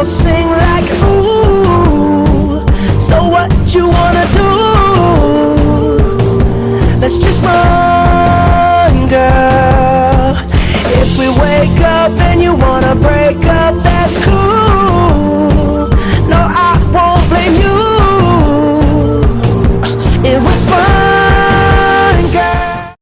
I'll sing like ooh. So what you wanna do? Let's just run, girl. If we wake up and you wanna break up,